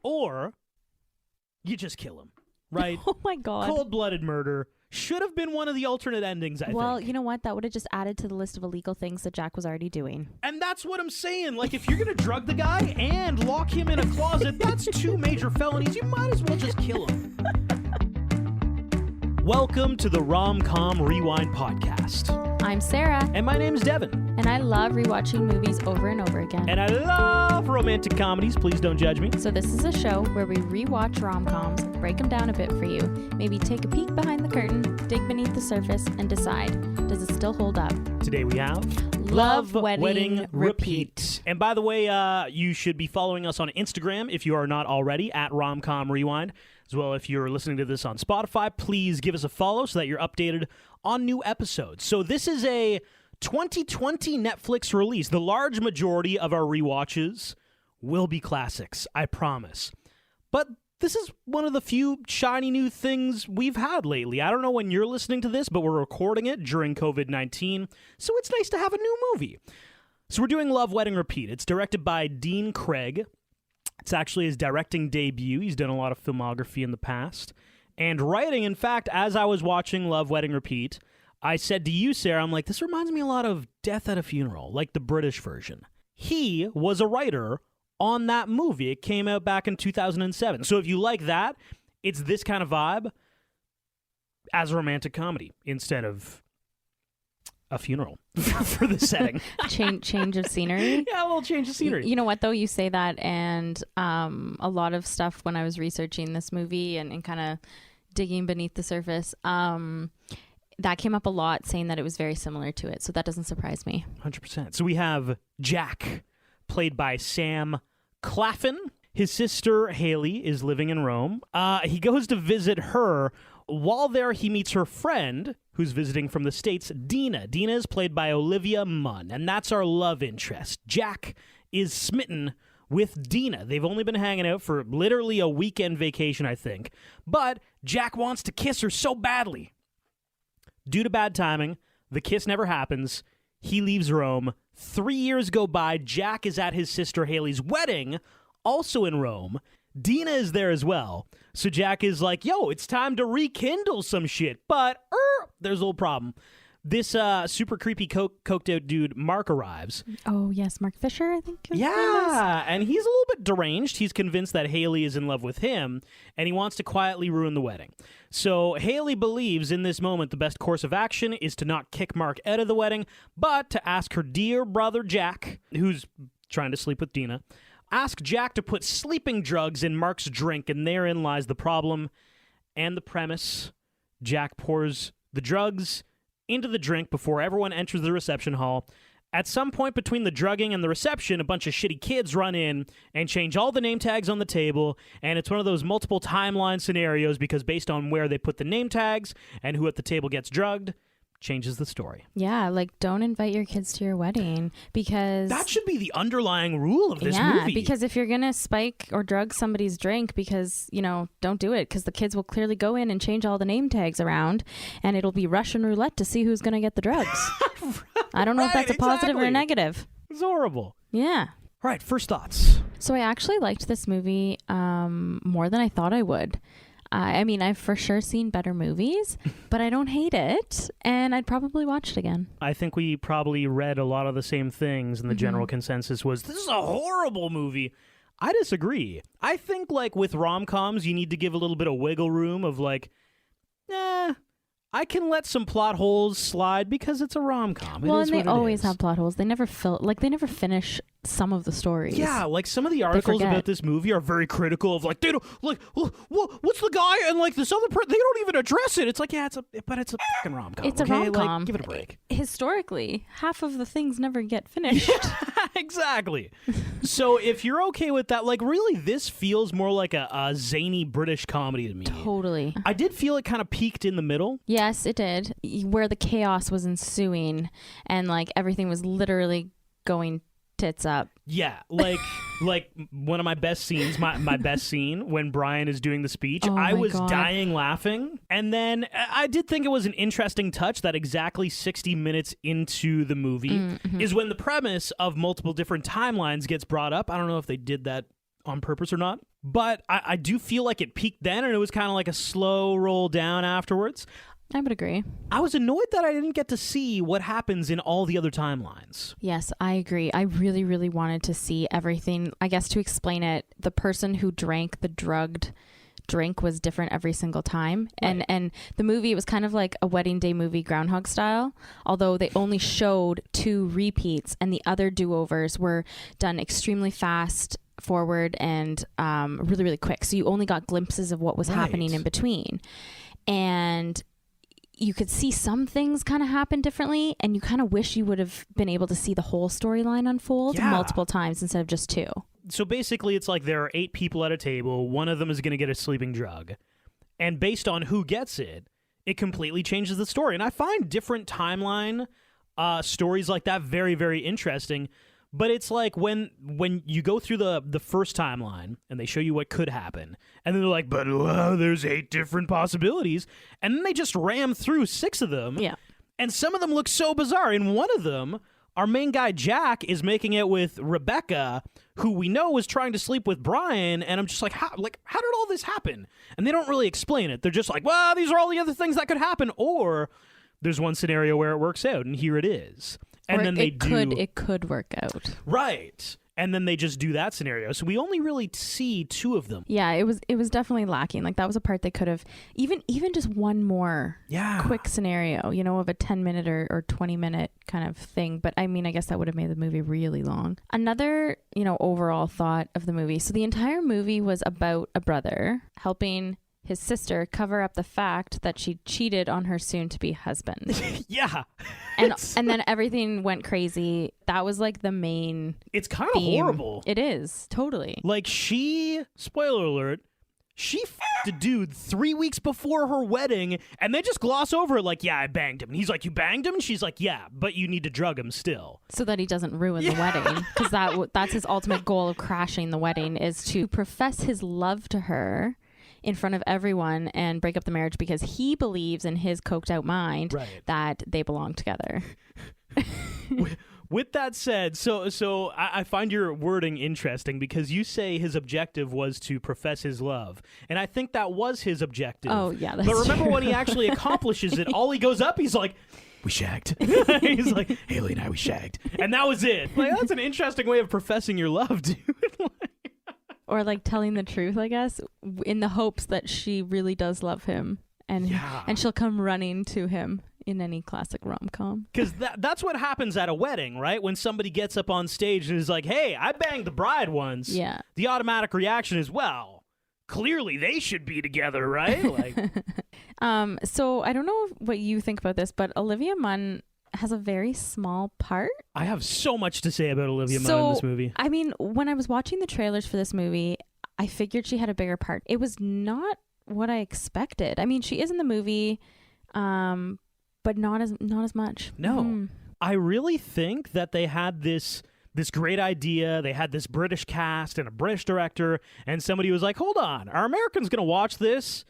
or you just kill him, right? Oh my God. Cold-blooded murder should have been one of the alternate endings, I think. Well, you know what? That would have just added to the list of illegal things that Jack was already doing. And that's what I'm saying. Like, if you're going to drug the guy and lock him in a closet, that's 2 major felonies. You might as well just kill him. Welcome to the Rom-Com Rewind podcast. I'm Sarah. And my name's Devin. And I love rewatching movies over and over again. And I love romantic comedies. Please don't judge me. So this is a show where we rewatch rom-coms, break them down a bit for you, maybe take a peek behind the curtain, dig beneath the surface, and decide, does it still hold up? Today we have Love, Wedding, Repeat. And by the way, you should be following us on Instagram if you are not already, at Romcom Rewind. As well, if you're listening to this on Spotify, please give us a follow so that you're updated on new episodes. So this is a 2020 Netflix release. The large majority of our rewatches will be classics, I promise. But this is one of the few shiny new things we've had lately. I don't know when you're listening to this, but we're recording it during COVID-19, so it's nice to have a new movie. So we're doing Love, Wedding, Repeat. It's directed by Dean Craig. It's actually his directing debut. He's done a lot of filmography in the past. And writing, in fact, as I was watching Love, Wedding, Repeat, I said to you, Sarah, I'm like, this reminds me a lot of Death at a Funeral, like the British version. He was a writer on that movie. It came out back in 2007. So if you like that, it's this kind of vibe as a romantic comedy instead of a funeral for the setting. Change of scenery. Yeah, a little change of scenery. You know what, though? You say that, and a lot of stuff when I was researching this movie and kind of digging beneath the surface, that came up a lot, saying that it was very similar to it. So that doesn't surprise me. 100%. So we have Jack, played by Sam Claflin. His sister, Haley, is living in Rome. He goes to visit her. While there, he meets her friend, who's visiting from the States, Dina. Dina is played by Olivia Munn, and that's our love interest. Jack is smitten with Dina. They've only been hanging out for literally a weekend vacation, I think. But Jack wants to kiss her so badly. Due to bad timing, the kiss never happens. He leaves Rome. 3 years go by. Jack is at his sister Haley's wedding, also in Rome. Dina is there as well. So Jack is like, yo, it's time to rekindle some shit. But there's a little problem. This super creepy coked out dude, Mark, arrives. Oh, yes, Mark Fisher, I think. Yeah, and he's a little bit deranged. He's convinced that Haley is in love with him, and he wants to quietly ruin the wedding. So Haley believes in this moment the best course of action is to not kick Mark out of the wedding, but to ask her dear brother Jack, who's trying to sleep with Dina, ask Jack to put sleeping drugs in Mark's drink, and therein lies the problem and the premise. Jack pours the drugs into the drink before everyone enters the reception hall. At some point between the drugging and the reception, a bunch of shitty kids run in and change all the name tags on the table, and it's one of those multiple timeline scenarios because based on where they put the name tags and who at the table gets drugged, changes the story. Yeah, like don't invite your kids to your wedding because that should be the underlying rule of this movie. movie. Because if you're gonna spike or drug somebody's drink, because don't do it, because the kids will clearly go in and change all the name tags around, and it'll be Russian roulette to see who's gonna get the drugs. I don't know if that's a positive or a negative. It's horrible. Yeah. All right, first thoughts. So I actually liked this movie more than I thought I would. I mean, I've for sure seen better movies, but I don't hate it, and I'd probably watch it again. I think we probably read a lot of the same things, and the general consensus was, this is a horrible movie. I disagree. I think, like, with rom-coms, you need to give a little bit of wiggle room of, like, I can let some plot holes slide because it's a rom-com. Well, and they always have plot holes. They never they never finish some of the stories. Yeah, like some of the articles about this movie are very critical of like, they don't, like, what's the guy and like this other person, they don't even address it. It's like, yeah, but it's a fucking rom-com. It's a rom-com. Like, give it a break. Historically, half of the things never get finished. Exactly. So if you're okay with that, like really this feels more like a zany British comedy to me. Totally. I did feel it kind of peaked in the middle. Yes, it did. Where the chaos was ensuing and like everything was literally going tits up. Yeah, like one of my best scenes, my best scene when Brian is doing the speech, I was dying laughing. And then I did think it was an interesting touch that exactly 60 minutes into the movie is when the premise of multiple different timelines gets brought up. I don't know if they did that on purpose or not, But I do feel like it peaked then, and it was kind of like a slow roll down afterwards. I would agree. I was annoyed that I didn't get to see what happens in all the other timelines. Yes, I agree. I really, really wanted to see everything. I guess to explain it, the person who drank the drugged drink was different every single time. Right. And the movie, it was kind of like a wedding day movie, Groundhog style, although they only showed 2 repeats and the other do-overs were done extremely fast forward and really, really quick. So you only got glimpses of what was happening in between. And you could see some things kind of happen differently, and you kind of wish you would have been able to see the whole storyline unfold multiple times instead of just 2. So basically, it's like there are 8 people at a table. One of them is going to get a sleeping drug. And based on who gets it, it completely changes the story. And I find different timeline stories like that very, very interesting. But it's like when you go through the first timeline and they show you what could happen, and then they're like, but there's 8 different possibilities. And then they just ram through 6 of them. Yeah. And some of them look so bizarre. In one of them, our main guy, Jack, is making it with Rebecca, who we know was trying to sleep with Brian. And I'm just like, how did all this happen? And they don't really explain it. They're just like, well, these are all the other things that could happen. Or there's one scenario where it works out, and here it is. And then it could work out. Right. And then they just do that scenario. So we only really see 2 of them. Yeah, it was definitely lacking. Like that was a part they could have even just one more quick scenario, of a 10-minute or 20-minute kind of thing. But I mean, I guess that would have made the movie really long. Another, overall thought of the movie. So the entire movie was about a brother helping his sister cover up the fact that she cheated on her soon-to-be husband. Yeah. And then everything went crazy. That was like the main It's kind of horrible. It is, totally. Like spoiler alert, she f***ed a dude 3 weeks before her wedding, and they just gloss over it like, yeah, I banged him. And he's like, you banged him? And she's like, yeah, but you need to drug him still. So that he doesn't ruin the wedding. Because that's his ultimate goal of crashing the wedding, is to profess his love to her in front of everyone and break up the marriage because he believes in his coked out mind that they belong together. With that said, so I find your wording interesting because you say his objective was to profess his love. And I think that was his objective. Oh, yeah, that's But remember true. when he actually accomplishes it, all he goes up, he's like, we shagged. He's like, Haley and I, we shagged. And that was it. Like, that's an interesting way of professing your love, dude. Or like telling the truth, I guess, in the hopes that she really does love him. And she'll come running to him in any classic rom-com. Because that's what happens at a wedding, right? When somebody gets up on stage and is like, hey, I banged the bride once. Yeah. The automatic reaction is, well, clearly they should be together, right? Like, So I don't know what you think about this, but Olivia Munn has a very small part. I have so much to say about Olivia Munn in this movie. I mean, when I was watching the trailers for this movie, I figured she had a bigger part. It was not what I expected. I mean, she is in the movie, but not as much. No. I really think that they had this great idea. They had this British cast and a British director, and somebody was like, hold on, are Americans going to watch this?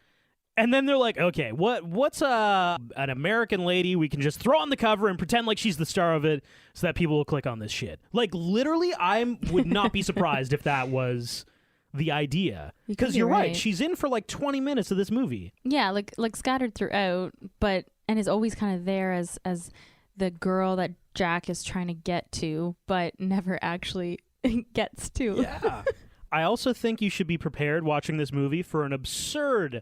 And then they're like, okay, what's an American lady we can just throw on the cover and pretend like she's the star of it so that people will click on this shit? Like, literally, I would not be surprised if that was the idea. Because you're right. She's in for like 20 minutes of this movie. Yeah, like scattered throughout, and is always kind of there as the girl that Jack is trying to get to, but never actually gets to. Yeah. I also think you should be prepared watching this movie for an obscene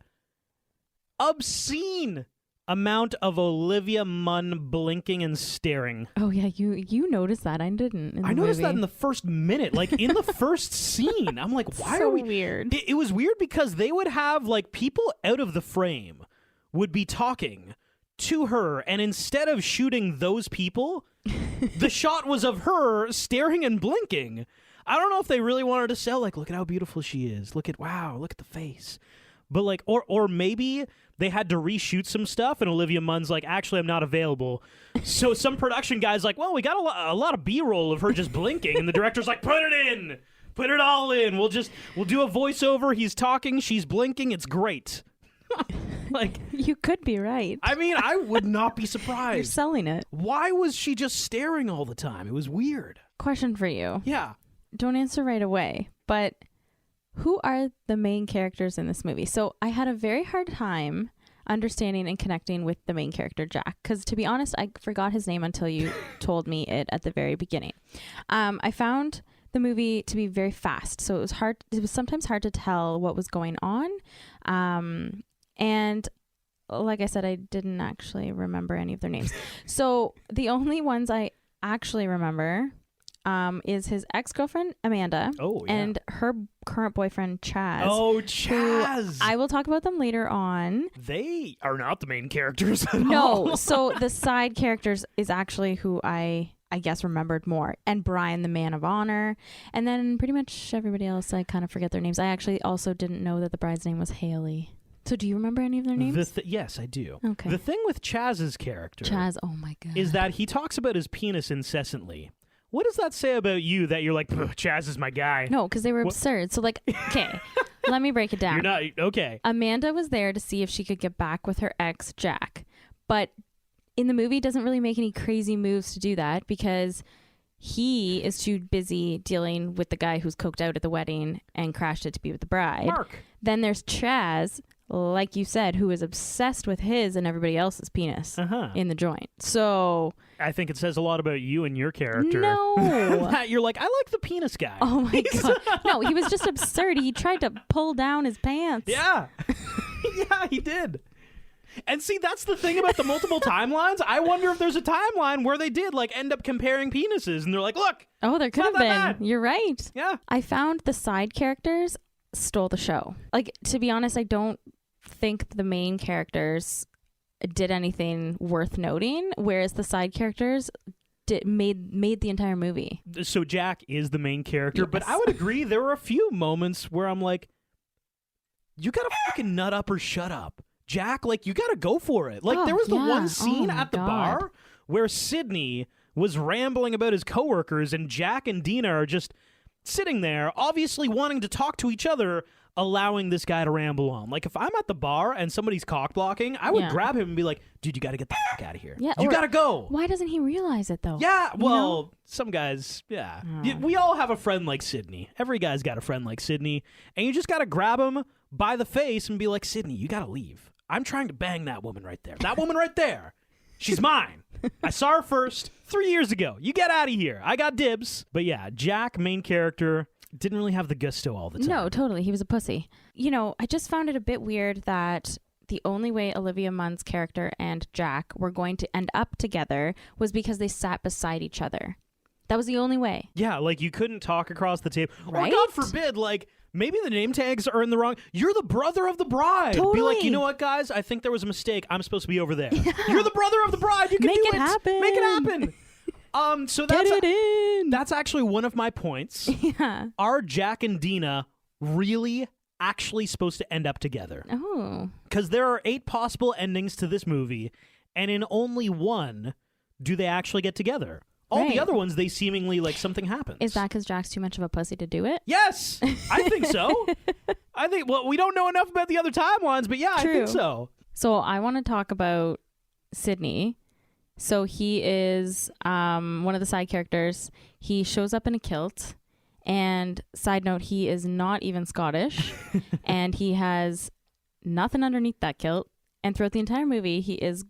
amount of Olivia Munn blinking and staring. Oh yeah, you noticed that. I didn't. I noticed that in the first minute, like in the first scene. I'm like, why so are we weird? It was weird because they would have like people out of the frame would be talking to her, and instead of shooting those people, the shot was of her staring and blinking. I don't know if they really wanted to sell like, look at how beautiful she is. Look at the face. But like, or maybe they had to reshoot some stuff, and Olivia Munn's like, actually, I'm not available. So some production guy's like, well, we got a lot of B-roll of her just blinking, and the director's like, put it all in. We'll do a voiceover. He's talking, she's blinking. It's great. Like, you could be right. I mean, I would not be surprised. You're selling it. Why was she just staring all the time? It was weird. Question for you. Yeah. Don't answer right away, but who are the main characters in this movie? So I had a very hard time understanding and connecting with the main character, Jack, because to be honest, I forgot his name until you told me it at the very beginning. I found the movie to be very fast, so it was sometimes hard to tell what was going on. And like I said, I didn't actually remember any of their names. So the only ones I actually remember is his ex-girlfriend Amanda and her current boyfriend Chaz. Oh, Chaz! I will talk about them later on. They are not the main characters at No, all. so the side characters is actually who I guess remembered more, and Brian, the man of honor, and then pretty much everybody else I kind of forget their names. I actually also didn't know that the bride's name was Haley. So do you remember any of their names? Yes, I do. Okay. The thing with Chaz's character Chaz, oh my god, is that he talks about his penis incessantly. What does that say about you that you're like, Chaz is my guy? No, because they were absurd. So like, okay, let me break it down. You're not, okay. Amanda was there to see if she could get back with her ex, Jack. But in the movie, doesn't really make any crazy moves to do that because he is too busy dealing with the guy who's coked out at the wedding and crashed it to be with the bride. Mark. Then there's Chaz, like you said, who is obsessed with his and everybody else's penis in the joint. So I think it says a lot about you and your character. No. That you're like, I like the penis guy. Oh my god. No, he was just absurd. He tried to pull down his pants. Yeah. Yeah, he did. And see, that's the thing about the multiple timelines. I wonder if there's a timeline where they did like end up comparing penises and they're like, look. Oh, there could have not that been. bad. You're right. Yeah. I found the side characters stole the show. Like, to be honest, I don't think the main characters did anything worth noting, whereas the side characters made the entire movie. So Jack is the main character, Yes. but I would agree there were a few moments where I'm like, you gotta fucking nut up or shut up. Jack, like, you gotta go for it. Like, there was the one scene my at the God. bar where Sydney was rambling about his coworkers and Jack and Dina are just sitting there, obviously wanting to talk to each other, allowing this guy to ramble on. Like, if I'm at the bar and somebody's cock blocking, I would Yeah. grab him and be like, dude, you gotta get the fuck out of here. Yeah, You or- gotta go. Why doesn't he realize it though? Yeah, You well, know? some guys, yeah. Oh. We all have a friend like Sydney. Every guy's got a friend like Sydney. And you just got to grab him by the face and be like, Sydney, you got to leave. I'm trying to bang that woman right there. That woman right there. She's mine. I saw her first 3 years ago. You get out of here. I got dibs. But yeah, Jack, main character, didn't really have the gusto all the time. No, totally. He was a pussy. You know, I just found it a bit weird that the only way Olivia Munn's character and Jack were going to end up together was because they sat beside each other. That was the only way. Yeah, like you couldn't talk across the table. Right? Or God forbid, like, maybe the name tags are in the wrong. You're the brother of the bride. Be like, Totally. you know what, guys? I think there was a mistake. I'm supposed to be over there. You're the brother of the bride. You can Make do it happen. Make it happen. So Get that's it in. that's actually one of my points. Yeah. Are Jack and Dina really actually supposed to end up together? Oh. Because there are 8 possible endings to this movie, and in only one do they actually get together. All the Right. other ones, they seemingly, like, something happens. Is that because Jack's too much of a pussy to do it? Yes, I think so. I think, well, we don't know enough about the other timelines, but yeah, I think True. so. So I want to talk about Sydney. So he is one of the side characters. He shows up in a kilt. And side note, he is not even Scottish. And he has nothing underneath that kilt. And throughout the entire movie, he is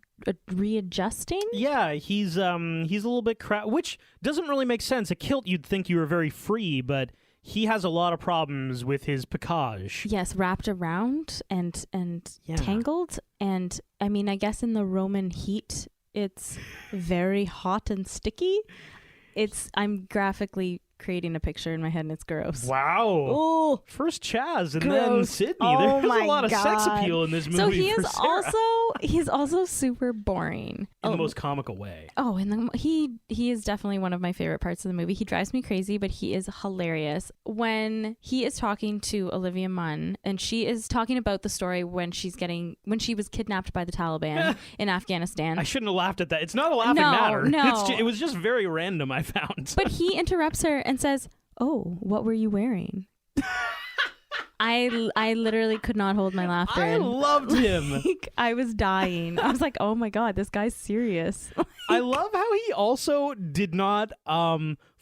readjusting. Yeah, he's a little bit which doesn't really make sense. A kilt, you'd think you were very free, but he has a lot of problems with his package. Yes, wrapped around and Yeah. tangled. And I mean, I guess in the Roman heat, it's very hot and sticky. I'm graphically creating a picture in my head and it's gross. Wow. Oh, First Chaz and then Gross. Sydney. Oh There's my a lot of sex God. appeal in this movie. so he for is Sarah. he's also super boring. in the most comical way. Oh, and he is definitely one of my favorite parts of the movie. He drives me crazy, but he is hilarious. When he is talking to Olivia Munn, and she is talking about the story when she was kidnapped by the Taliban in Afghanistan. I shouldn't have laughed at that. It's not a laughing No, matter. no. It was just very random, I found. But he interrupts her and says, "Oh, what were you wearing?" I literally could not hold my laughter. I loved him. Like, I was dying. I was like, "Oh my god, this guy's serious." I love how he also did not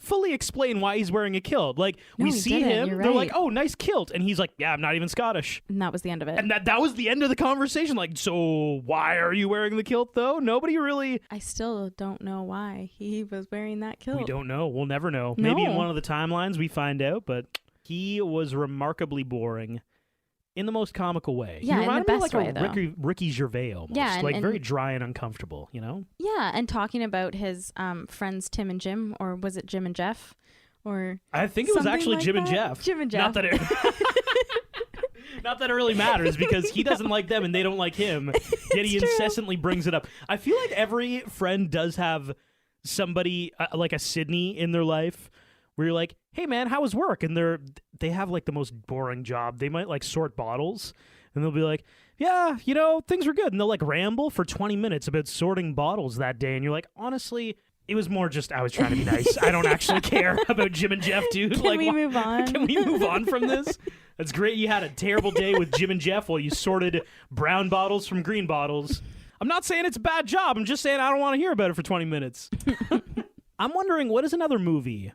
fully explain why he's wearing a kilt. Like, No, we he see didn't. him, You're they're right. like, oh, nice kilt. And he's like, yeah, I'm not even Scottish. And that was the end of it. And that was the end of the conversation. Like, so why are you wearing the kilt, though? Nobody really... I still don't know why he was wearing that kilt. We don't know. We'll never know. Maybe in No. one of the timelines we find out, but he was remarkably boring in the most comical way. Yeah, he in the reminded me of best like way, a though. Ricky Gervais almost. Yeah, like and very dry and uncomfortable, you know? Yeah, and talking about his friends Tim and Jim, or was it Jim and Jeff? Or I think it was something actually like Jim and that? Jeff. Jim and Jeff. Not that it Not that it really matters because he doesn't like them and they don't like him. Yet he It's true. incessantly brings it up. I feel like every friend does have somebody like a Sydney in their life where you're like, "Hey man, how was work?" And they have like the most boring job. They might like sort bottles and they'll be like, "Yeah, you know, things were good." And they'll like ramble for 20 minutes about sorting bottles that day and you're like, "Honestly, it was more just I was trying to be nice. I don't actually care about Jim and Jeff, dude." Can like, we move on? Can we move on from this? That's great. You had a terrible day with Jim and Jeff while you sorted brown bottles from green bottles. I'm not saying it's a bad job. I'm just saying I don't want to hear about it for 20 minutes. I'm wondering, what is another movie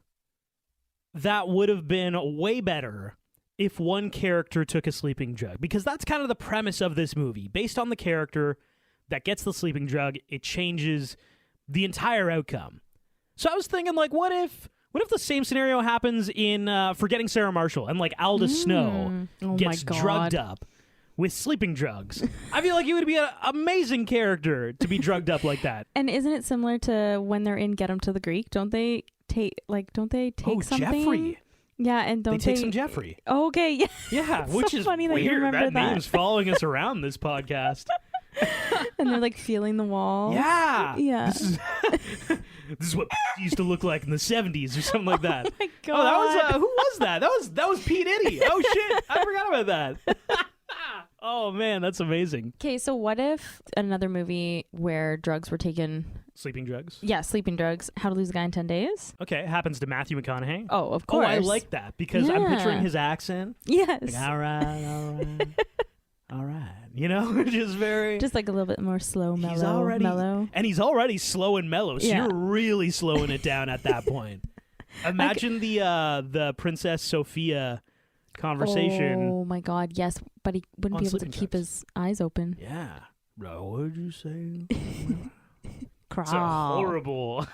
that would have been way better if one character took a sleeping drug? Because that's kind of the premise of this movie. Based on the character that gets the sleeping drug, it changes the entire outcome. So I was thinking, like, what if the same scenario happens in Forgetting Sarah Marshall and like Aldous Snow Oh gets my God. drugged up with sleeping drugs? I feel like he would be an amazing character to be drugged up like that. And isn't it similar to when they're in Get 'Em to the Greek? Don't they take something? Jeffrey. Yeah, and They don't take some Jeffrey. Oh, okay, yeah. Yeah, It's which so is funny that you weird. remember that. name's following us around this podcast. And they're like feeling the wall. Yeah. Yeah. This is what used to look like in the 70s or something like that. My God. Oh, that was who was that? That was Pete Iddy. Oh shit, I forgot about that. Oh man, that's amazing. Okay, so what if another movie where drugs were taken? Sleeping drugs. Yeah, sleeping drugs. How to Lose a Guy in 10 Days? Okay, it happens to Matthew McConaughey. Oh, of Oh, course. I like that because I'm Yeah. picturing his accent. Yes. Like, all right. All right. You know, just very... Just like a little bit more slow, mellow. he's already... mellow. And he's already slow and mellow, so Yeah. you're really slowing it down at that point. Imagine the Princess Sophia conversation. Oh my God, yes. But he wouldn't On be able to sleeping keep drugs. his eyes open. Yeah. What did you say? Crawl. It's a horrible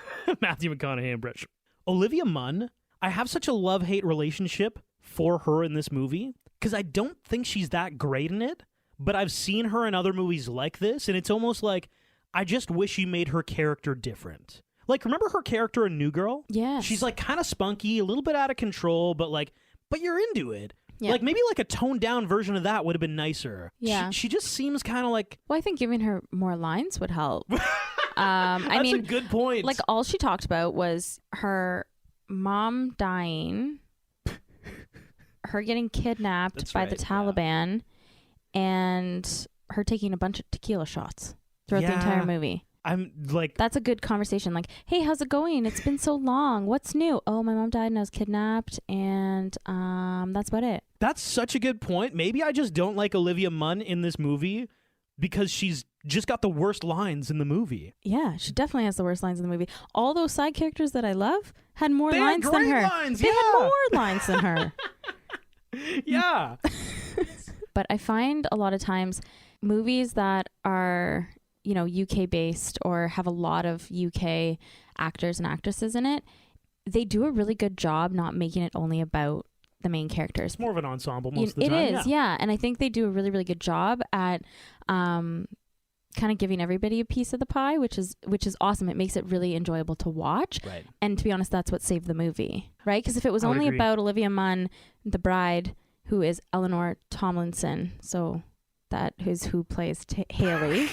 Matthew McConaughey impression. Olivia Munn, I have such a love-hate relationship for her in this movie because I don't think she's that great in it, but I've seen her in other movies like this, and it's almost like I just wish you made her character different. Like, remember her character in New Girl? Yes. She's like kind of spunky, a little bit out of control, but you're into it. Yeah. Like maybe like a toned down version of that would have been nicer. Yeah. She just seems kind of like... Well, I think giving her more lines would help. I That's mean, a good point. like all she talked about was her mom dying, her getting kidnapped That's by the right, yeah. Taliban, and her taking a bunch of tequila shots throughout the entire Yeah. movie. I'm like... That's a good conversation. Like, hey, how's it going? It's been so long. What's new? Oh, my mom died and I was kidnapped, and that's about it. That's such a good point. Maybe I just don't like Olivia Munn in this movie because she's just got the worst lines in the movie. Yeah, she definitely has the worst lines in the movie. All those side characters that I love had more They had lines than great her. lines, They yeah. had more lines than her. Yeah. But I find a lot of times movies that are, you know, UK based or have a lot of UK actors and actresses in it, they do a really good job not making it only about the main characters. It's more of an ensemble most of the It time. is, yeah. And I think they do a really, really good job at kind of giving everybody a piece of the pie, which is awesome. It makes it really enjoyable to watch. Right. And to be honest, that's what saved the movie, right? Because if it was I would only agree. about Olivia Munn, the bride, who is Eleanor Tomlinson, so that is who plays Haley.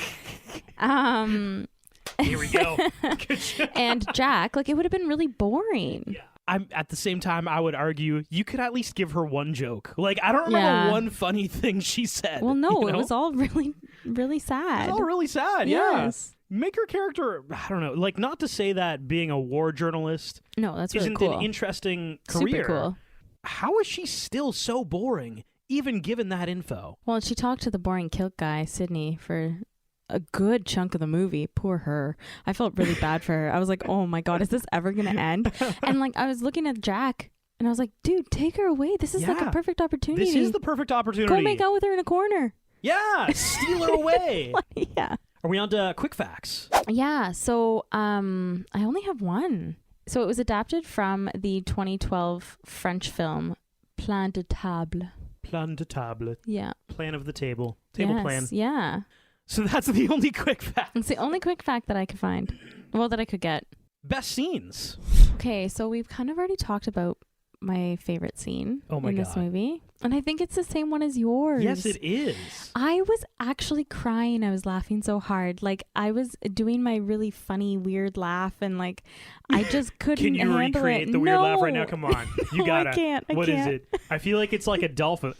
Here we go. Good job. And Jack, like, it would have been really boring. Yeah. I'm at the same time I would argue you could at least give her one joke. Like I don't remember Yeah. one funny thing she said. Well, no, you it know? was all really, really sad. It's all really sad. Yeah. Yes. Make her character, I don't know, like not to say that being a war journalist No, that's really isn't cool. an interesting career. Super cool. How is she still so boring, even given that info? Well, she talked to the boring kilt guy, Sydney, for a good chunk of the movie. Poor her. I felt really bad for her. I was like, oh my God, is this ever going to end? And like, I was looking at Jack and I was like, dude, take her away. This is like a perfect opportunity. This is the perfect opportunity. Go make out with her in a corner. Yeah, steal her away. Yeah. Are we on to quick facts? Yeah. So I only have one. So it was adapted from the 2012 French film Plan de Table. Plan de table. Yeah. Plan of the table. Table Yes, plan. Yeah. So that's the only quick fact. It's the only quick fact that I could find. Well, that I could get. Best scenes. Okay, so we've kind of already talked about my favorite scene in this movie. And I think it's the same one as yours. Yes, it is. I was actually crying. I was laughing so hard. Like, I was doing my really funny, weird laugh, and like, I just couldn't Can you handle recreate it. the weird laugh right now? Come on. You No, gotta. I can't. What is it? I feel like it's like a dolphin.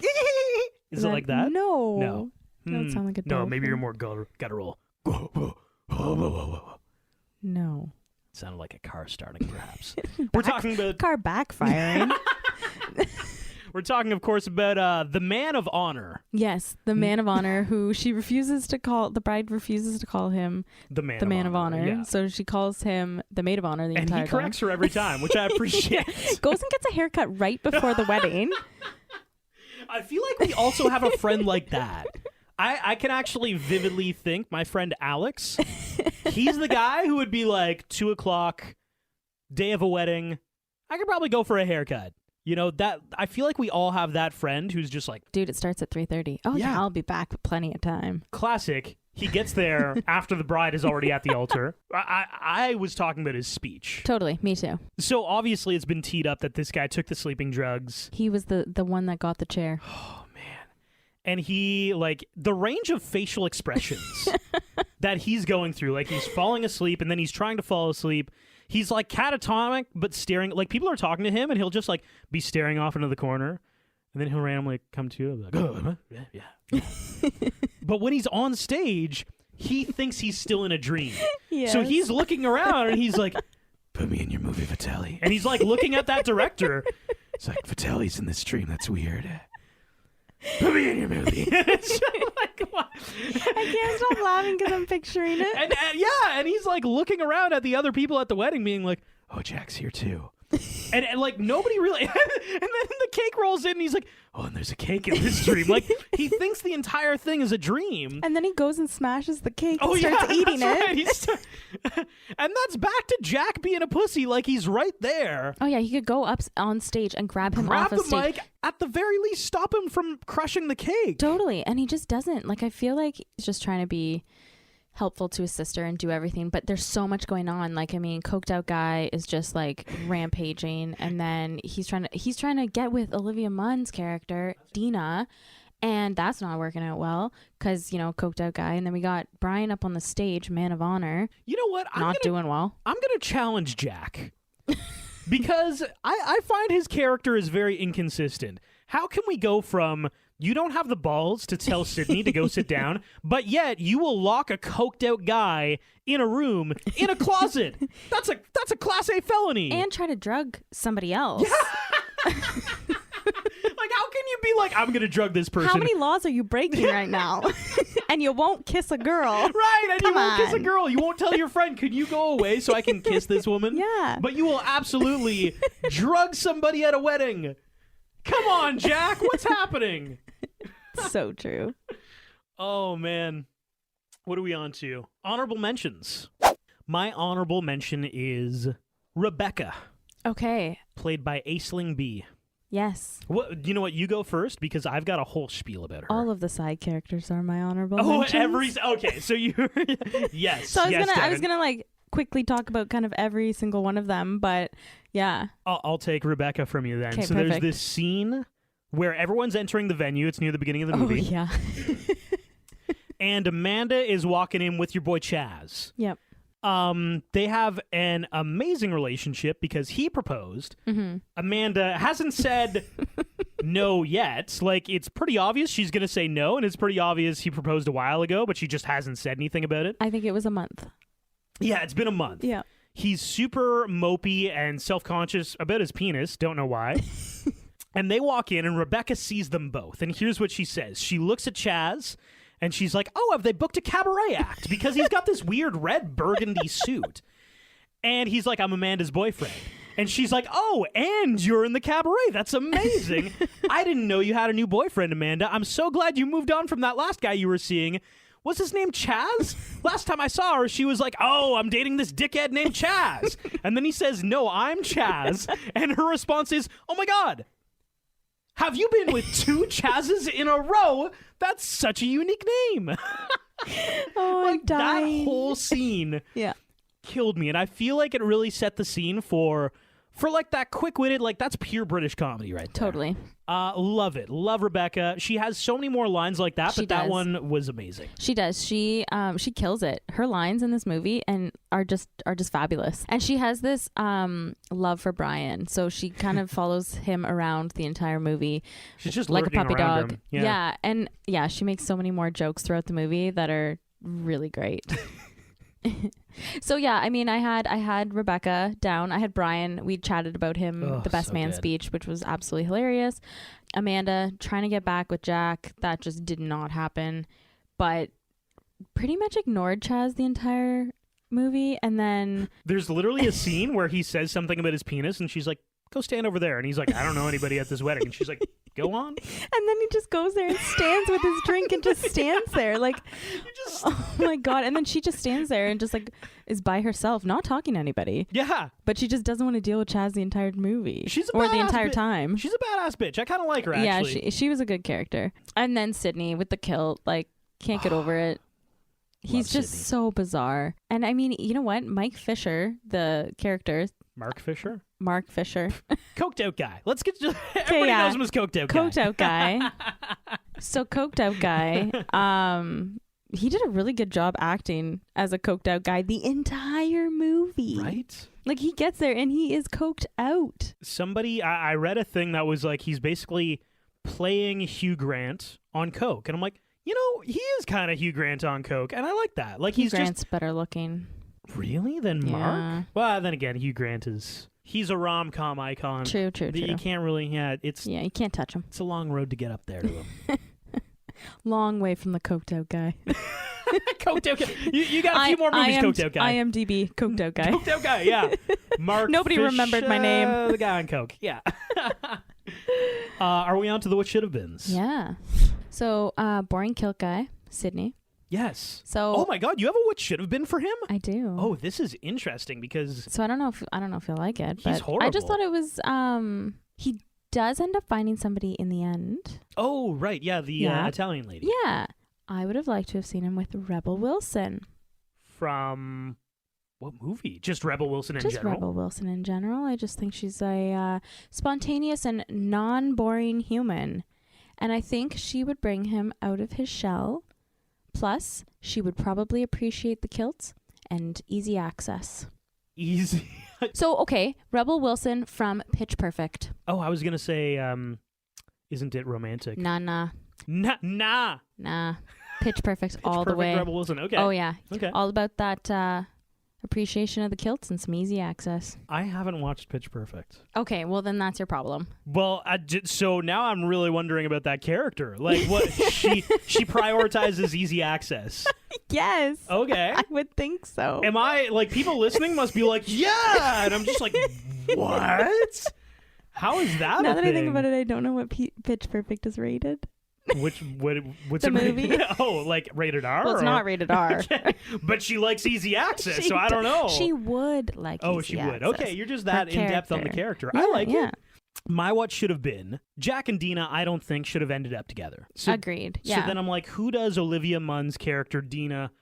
Is it like that? No. No. Doesn't sound like a dolphin. No, maybe you're more guttural. No. Sounded like a car starting, perhaps. We're talking about Car backfiring. We're talking, of course, about the man of honor. Yes, the man of honor who the bride refuses to call him the man of honor. Yeah. So she calls him the maid of honor the entire time. And he corrects her every time, which I appreciate. Goes and gets a haircut right before the wedding. I feel like we also have a friend like that. I can actually vividly think my friend Alex, he's the guy who would be like 2:00, day of a wedding. I could probably go for a haircut. You know, that I feel like we all have that friend who's just like, dude, it starts at 3:30. Oh yeah, I'll be back with plenty of time. Classic. He gets there after the bride is already at the altar. I was talking about his speech. Totally, me too. So obviously it's been teed up that this guy took the sleeping drugs. He was the one that got the chair. Oh man. And he, like, the range of facial expressions that he's going through, like he's falling asleep and then he's trying to fall asleep. He's like catatonic, but staring. Like, people are talking to him, and he'll just like be staring off into the corner, and then he'll randomly come to like, oh, yeah. But when he's on stage, he thinks he's still in a dream. Yes. So he's looking around, and he's like, "Put me in your movie, Vitelli." And he's like looking at that director. It's like, Vitelli's in this dream. That's weird. Put me in your movie. Like, I can't stop laughing because I'm picturing it. And he's like looking around at the other people at the wedding being like, oh, Jack's here too. and like nobody really, and then the cake rolls in and he's like, oh, and there's a cake in this dream. Like, he thinks the entire thing is a dream. And then he goes and smashes the cake and starts eating it. Right. And that's back to Jack being a pussy. Like, he's right there. Oh yeah, he could go up on stage and grab him off the stage. mic, at the very least stop him from crushing the cake. Totally, and he just doesn't. Like, I feel like he's just trying to be helpful to his sister and do everything, but there's so much going on. Like, I mean, coked out guy is just like rampaging, and then he's trying to get with Olivia Munn's character Dina, and that's not working out well because, you know, coked out guy. And then we got Brian up on the stage, man of honor. You know what? Not doing well. I'm gonna challenge Jack because I find his character is very inconsistent. How can we go from you don't have the balls to tell Sydney to go sit down, but yet you will lock a coked out guy in a room, in a closet? That's a Class A felony. And try to drug somebody else. Yeah. Like, how can you be like, I'm going to drug this person? How many laws are you breaking right now? And you won't kiss a girl. Right, and Come you won't kiss a on. girl. You won't tell your friend, could you go away so I can kiss this woman? Yeah. But you will absolutely drug somebody at a wedding. Come on, Jack. What's happening? So true. Oh, man. What are we on to? Honorable mentions. My honorable mention is Rebecca, Okay. played by Aisling B. Yes. What, you know what? You go first because I've got a whole spiel about her. All of the side characters are my honorable Oh, mentions. okay. So you, yes. So I was Devin. gonna like quickly talk about kind of every single one of them, but yeah. I'll take Rebecca from you then. Okay, So perfect. there's this scene where everyone's entering the venue. It's near the beginning of the movie. Oh yeah. And Amanda is walking in with your boy Chaz. Yep. They have an amazing relationship because he proposed. Mm-hmm. Amanda hasn't said no yet. Like, it's pretty obvious she's going to say no, and it's pretty obvious he proposed a while ago, but she just hasn't said anything about it. I think it was a month. Yeah, it's been a month. Yeah. He's super mopey and self-conscious about his penis. Don't know why. And they walk in, and Rebecca sees them both. And here's what she says. She looks at Chaz, And she's like, oh, have they booked a cabaret act? Because he's got this weird red burgundy suit. And he's like, I'm Amanda's boyfriend. And she's like, oh, and you're in the cabaret. That's amazing. I didn't know you had a new boyfriend, Amanda. I'm so glad you moved on from that last guy you were seeing. What's his name, Chaz? Last time I saw her, she was like, oh, I'm dating this dickhead named Chaz. And then he says, no, I'm Chaz. And her response is, oh, my God. Have you been with 2 Chazes in a row? That's such a unique name. Oh, like, I'm dying. that whole scene Yeah. killed me. And I feel like it really set the scene for like that quick-witted, like that's pure British comedy right there. Totally. Love it. Love Rebecca. She has so many more lines like that, She but that does. one was amazing. She does. She kills it. Her lines in this movie and are just fabulous. And she has this love for Brian. So she kind of follows him around the entire movie. She's just like a lurking puppy around dog. him. Yeah. And she makes so many more jokes throughout the movie that are really great. So yeah, I mean, I had Rebecca down. I had Brian. We chatted about him, Oh, the best so man good. speech, which was absolutely hilarious. Amanda trying to get back with Jack, that just did not happen. But pretty much ignored Chaz the entire movie, and then There's literally a scene where he says something about his penis, and she's like, go stand over there. And he's like, I don't know anybody at this wedding. And she's like, go on. and then he just goes there and stands with his drink and just stands there like, oh my God. And then she just stands there and just like is by herself, not talking to anybody. Yeah. But she just doesn't want to deal with Chaz the entire movie. She's a or the badass entire bit- time. She's a badass bitch. I kind of like her, actually. Yeah, she was a good character. And then Sydney with the kilt, like, can't get over it. He's just Sydney. so bizarre. And I mean, you know what? Mike Fisher, the character, Mark Fisher? Mark Fisher, Coked out guy. Let's get to... Everybody yeah. knows him as coked out guy. coked out guy. So coked out guy, he did a really good job acting as a coked out guy the entire movie. Right? Like, he gets there and he is coked out. Somebody... I read a thing that was like, he's basically playing Hugh Grant on coke. And I'm like, you know, he is kind of Hugh Grant on coke. And I like that. Like, he's Grant's better looking. just... Really? Than Yeah. Mark? Well, then again, Hugh Grant is... He's a rom-com icon. True. You can't really... Yeah, it's You can't touch him. it's a long road to get up there to him. Long way from the coked out guy. Coked out guy. You got a few more movies, coked out guy. IMDb, coked out guy. Coked out guy, yeah. Mark Nobody Fisher, remembered my name. The guy on coke, yeah. Are we on to the what should have beens? Yeah. So, boring kilt guy, Sydney. Yes. So, Oh my God, you have a what should have been for him? I do. Oh, this is interesting because So I don't know if you'll like it, but He's I just horrible. thought it was he does end up finding somebody in the end. oh right, yeah, the Yeah. Italian lady Yeah. I would have liked to have seen him with Rebel Wilson. from what movie? Just Rebel Wilson in Just general. Rebel Wilson in general. I just think she's a spontaneous and non-boring human. And I think she would bring him out of his shell. Plus, she would probably appreciate the kilt and easy access. Easy. So, okay, Rebel Wilson from Pitch Perfect. Oh, I was gonna say, isn't it romantic? Nah. Nah. Pitch Perfect all the Perfect way. Rebel Wilson. Okay. Oh, yeah. Okay. All about that appreciation of the kilts and some easy access. I haven't watched Pitch Perfect. Okay, well, then that's your problem. Well, so now I'm really wondering about that character. Like, what she prioritizes easy access. Yes. Okay. I would think so. Am I like people listening must be like, yeah, and I'm just like, what? How is that? Now a that I think thing? about it, I don't know what Pitch Perfect is rated. What's The it rated? movie? Oh, like rated R? Well, it's or- not rated R. Okay. But she likes easy access, She so I don't know. She would like Oh, easy she would. access. Okay, you're just that in depth on the character. I like yeah. it. My what should have been Jack and Dina. I don't think should have ended up together. So, Agreed. So Yeah. then I'm like, who does Olivia Munn's character Dina?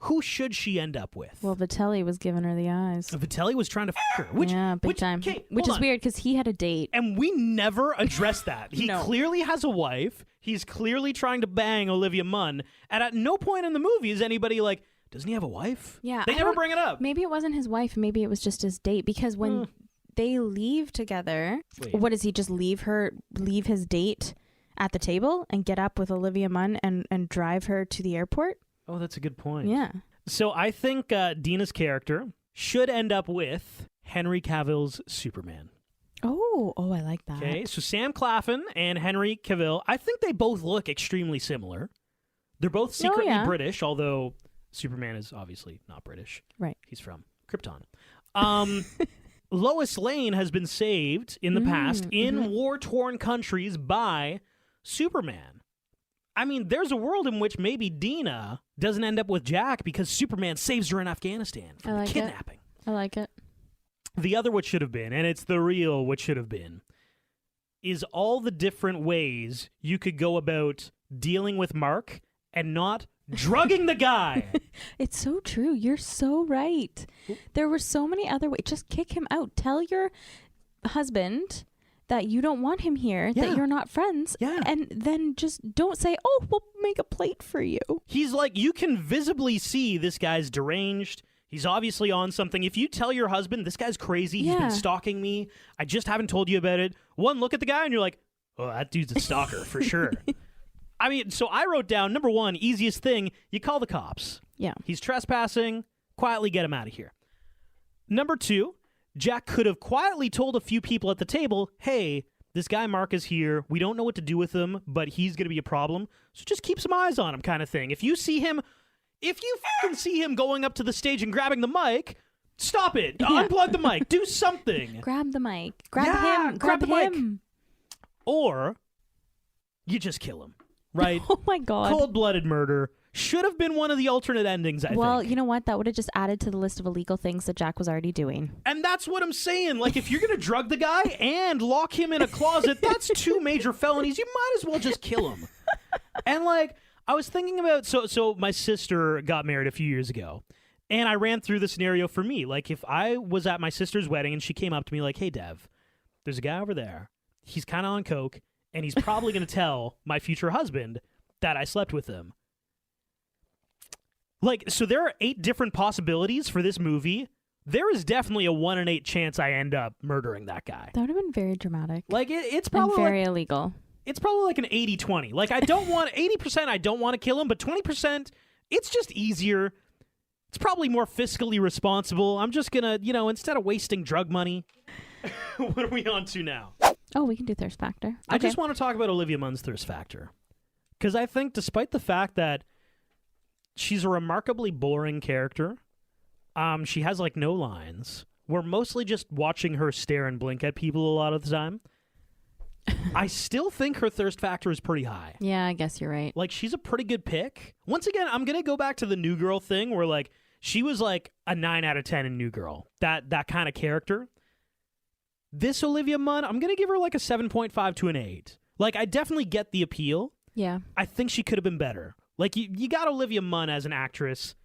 Who should she end up with? Well, Vitelli was giving her the eyes. Vitelli was trying to f her, which yeah, big which, time. okay, Which hold is on. weird because he had a date. And we never addressed that. He No. clearly has a wife. He's clearly trying to bang Olivia Munn. And at no point in the movie is anybody like, doesn't he have a wife? Yeah, They I never don't- bring it up. Maybe it wasn't his wife. Maybe it was just his date. Because when they leave together, Wait. what does he just leave his date at the table and get up with Olivia Munn and drive her to the airport? Oh, that's a good point. Yeah. So I think Dina's character should end up with Henry Cavill's Superman. Oh, I like that. Okay, so Sam Claflin and Henry Cavill, I think they both look extremely similar. They're both secretly yeah. British, although Superman is obviously not British. Right. He's from Krypton. Lois Lane has been saved in the past in war-torn countries by Superman. I mean, there's a world in which maybe Dina doesn't end up with Jack because Superman saves her in Afghanistan from I like kidnapping. I like it. The other what should have been, and it's the real what should have been, is all the different ways you could go about dealing with Mark and not drugging the guy. It's so true. You're so right. There were so many other ways. Just kick him out. Tell your husband that you don't want him here, Yeah. that you're not friends, Yeah. and then just don't say, oh, we'll make a plate for you. He's like, you can visibly see this guy's deranged. He's obviously on something. If you tell your husband, this guy's crazy, he's Yeah. been stalking me, I just haven't told you about it. One look at the guy and you're like, oh, that dude's a stalker for sure. I mean, so I wrote down, number one, easiest thing, you call the cops. Yeah. He's trespassing, quietly get him out of here. Number two, Jack could have quietly told a few people at the table, hey, this guy Mark is here. We don't know what to do with him, but he's going to be a problem. So just keep some eyes on him kind of thing. If you fucking see him going up to the stage and grabbing the mic, stop it. Yeah. Unplug the mic. Do something. Grab the mic. Grab Yeah, him. grab Grab the mic. him. Or you just kill him, right? Oh my God. Cold-blooded murder. Should have been one of the alternate endings, I Well, think. you know what? That would have just added to the list of illegal things that Jack was already doing. And that's what I'm saying. Like, if you're going to drug the guy and lock him in a closet, that's two major felonies. You might as well just kill him. And, like, I was thinking about, so my sister got married a few years ago, and I ran through the scenario for me. Like, if I was at my sister's wedding and she came up to me like, hey, Dev, there's a guy over there. He's kind of on coke, and he's probably going to tell my future husband that I slept with him. Like, so there are 8 different possibilities for this movie. There is definitely a 1 in 8 chance I end up murdering that guy. That would have been very dramatic. Like, it's And probably very like, illegal. it's probably like an 80-20. Like, I don't want 80%. I don't want to kill him, but 20%. It's just easier. It's probably more fiscally responsible. I'm just gonna, instead of wasting drug money. What are we on to now? Oh, we can do thirst factor. I Okay. just want to talk about Olivia Munn's thirst factor. Because I think despite the fact that she's a remarkably boring character, she has like no lines. We're mostly just watching her stare and blink at people a lot of the time. I still think her thirst factor is pretty high. Yeah, I guess you're right. Like, she's a pretty good pick. Once again, I'm going to go back to the New Girl thing where, like, she was like a 9 out of 10 in New Girl. That kind of character. This Olivia Munn, I'm going to give her like a 7.5 to an 8. Like, I definitely get the appeal. Yeah. I think she could have been better. Like, you got Olivia Munn as an actress.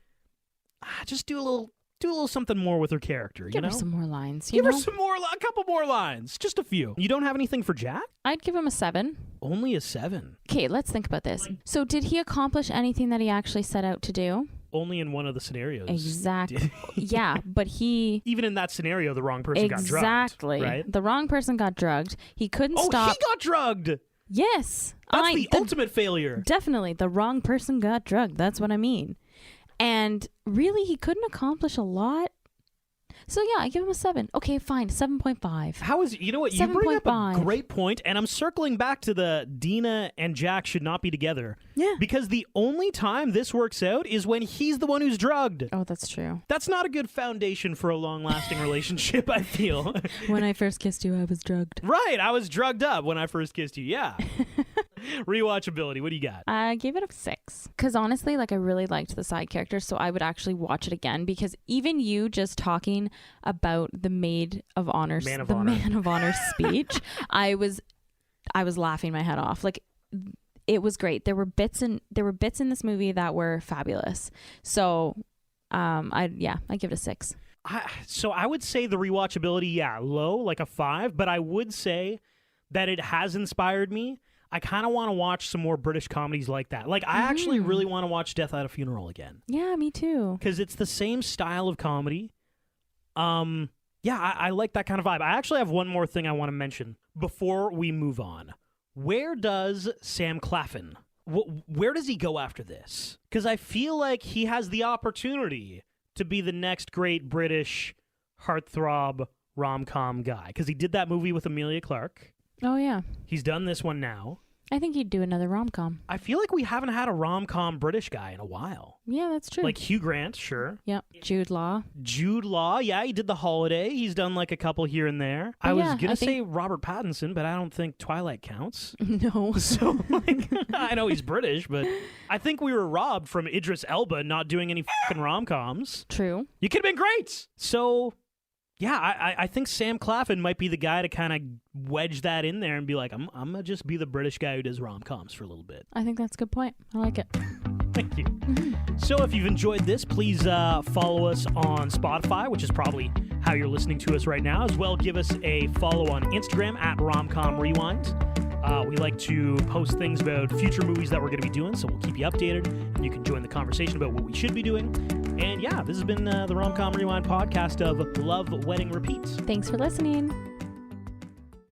Just do a little something more with her character, Give you know? her some more lines. Give You her know? some more, a couple more lines. Just a few. You don't have anything for Jack? I'd give him a 7. Only a 7. Okay, let's think about this. So did he accomplish anything that he actually set out to do? Only in one of the scenarios. Exactly. Yeah, but he... Even in that scenario, the wrong person got drugged. Exactly. Right? The wrong person got drugged. He couldn't Oh, stop. he got drugged. Yes. That's the ultimate failure. Definitely. The wrong person got drugged. That's what I mean. And really, he couldn't accomplish a lot. So yeah, I give him a 7. Okay, fine. 7.5. How is you know what you bring up a 7.5. great point, and I'm circling back to the Dina and Jack should not be together. Yeah. Because the only time this works out is when he's the one who's drugged. Oh, that's true. That's not a good foundation for a long-lasting relationship, I feel. When I first kissed you, I was drugged. Right, I was drugged up when I first kissed you. Yeah. Rewatchability. What do you got? I gave it a 6. Because honestly, like, I really liked the side characters, so I would actually watch it again. Because even you just talking about the Man of Honor speech, I was laughing my head off. Like, it was great. There were bits in this movie that were fabulous. So, I give it a 6. So I would say the rewatchability, low, like a 5, but I would say that it has inspired me. I kind of want to watch some more British comedies like that. Like, I actually really want to watch Death at a Funeral again. Yeah, me too. Because it's the same style of comedy. I like that kind of vibe. I actually have one more thing I want to mention before we move on. Where does Sam Claflin, where does he go after this? Because I feel like he has the opportunity to be the next great British heartthrob rom-com guy. Because he did that movie with Emilia Clarke. Oh, yeah. He's done this one now. I think he'd do another rom-com. I feel like we haven't had a rom-com British guy in a while. Yeah, that's true. Like Hugh Grant, sure. Yep. Jude Law. Jude Law, yeah, he did The Holiday. He's done like a couple here and there. But I was yeah, going I to say Robert Pattinson, but I don't think Twilight counts. No. So, like, I know he's British, but I think we were robbed from Idris Elba not doing any fucking rom-coms. True. You could have been great. So, yeah, I think Sam Claflin might be the guy to kind of wedge that in there and be like, I'm going to just be the British guy who does rom-coms for a little bit. I think that's a good point. I like it. Thank you. So if you've enjoyed this, please follow us on Spotify, which is probably how you're listening to us right now. As well, give us a follow on Instagram at Romcom Rewind. We like to post things about future movies that we're going to be doing, so we'll keep you updated, and you can join the conversation about what we should be doing. And yeah, this has been the Romcom Rewind podcast of Love, Wedding, Repeat. Thanks for listening.